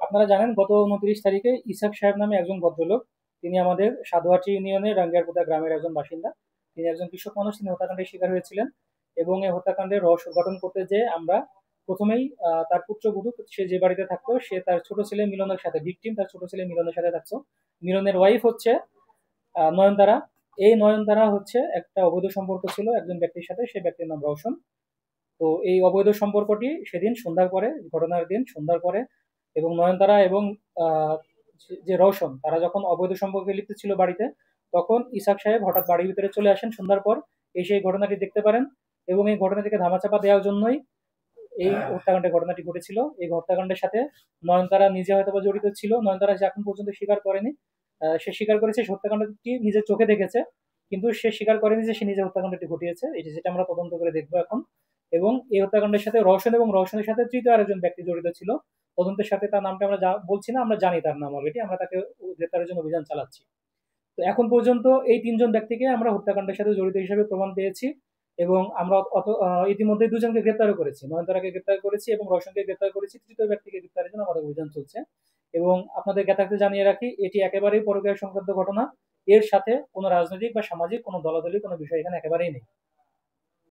আপনারা জানেন গত 29 তারিখে ইসাক সাহেব নামে একজন ভদ্রলোক, তিনি আমাদের সাধুহাটি ইউনিয়নের রাঙ্গিয়ারপোতা গ্রামের একজন বাসিন্দা। তিনি একজন কৃষক মানুষ, তিনি হত্যাকাণ্ডের শিকার হয়েছিলেন। এবং এই হত্যাকাণ্ডের রহস্য উদ্ঘাটন করতে যেয়ে আমরা প্রথমেই তার পুত্রবধূ, সে যে বাড়িতে থাকতো, সে তার ছোট ছেলে মিলনের সাথে, ভিকটিম তার ছোট ছেলে মিলনের সাথে থাকতো। মিলনের ওয়াইফ হচ্ছে নয়নতারা। এই নয়নতারা হচ্ছে একটা অবৈধ সম্পর্ক ছিল একজন ব্যক্তির সাথে, সেই ব্যক্তির নাম রওশন। তো এই অবৈধ সম্পর্কটি সেদিন সন্ধ্যার পরে, ঘটনার দিন সন্ধ্যার পরে, এবং নয়নতারা এবং আহ, যে রওশন, তারা যখন অবৈধ সম্পর্কে লিপ্ত ছিল বাড়িতে, তখন ইসাক সাহেব হঠাৎ বাড়ির ভিতরে চলে আসেন সন্ধ্যার পর, এসে এই ঘটনাটি দেখতে পারেন। এবং এই ঘটনাটিকে ধামাচাপা দেওয়ার জন্যই এই হত্যাকাণ্ডের ঘটনাটি ঘটেছিল। এই হত্যাকাণ্ডের সাথে নয়নতারা নিজে হয়তো বা জড়িত ছিল, নয়নতারা যে এখন পর্যন্ত স্বীকার করেনি। সে স্বীকার করেছে সে হত্যাকাণ্ডটি নিজের চোখে দেখেছে, কিন্তু সে স্বীকার করেনি যে সে নিজের হত্যাকাণ্ডটি ঘটিয়েছে। এটি যেটা আমরা তদন্ত করে দেখবো এখন। এবং এই হত্যাকাণ্ডের সাথে রওশন এবং রওশনের সাথে তৃতীয় আরেকজন ব্যক্তি জড়িত ছিল। তদন্তের সাথে তার নামটা আমরা বলছি না, আমরা জানি তার নাম অলরেডি, আমরা তাকে গ্রেপ্তারের জন্য অভিযান চালাচ্ছি। তো এখন পর্যন্ত এই তিনজন ব্যক্তিকে আমরা হত্যাকাণ্ডের সাথে জড়িত হিসেবে প্রমাণ পেয়েছি। এবং আমরা ইতিমধ্যে দুজনকে গ্রেপ্তারও করেছি, নয়নতারাকে গ্রেপ্তার করেছি এবং রওশনকে গ্রেপ্তার করেছি। তৃতীয় ব্যক্তিকে গ্রেপ্তারের জন্য আমাদের অভিযান চলছে। এবং আপনাদের জ্ঞাতার্থে জানিয়ে রাখি, এটি একেবারেই পরকীয়া সংক্রান্ত ঘটনা। এর সাথে কোনো রাজনৈতিক বা সামাজিক কোনো দলাদলি কোনো বিষয় এখানে একেবারেই নেই।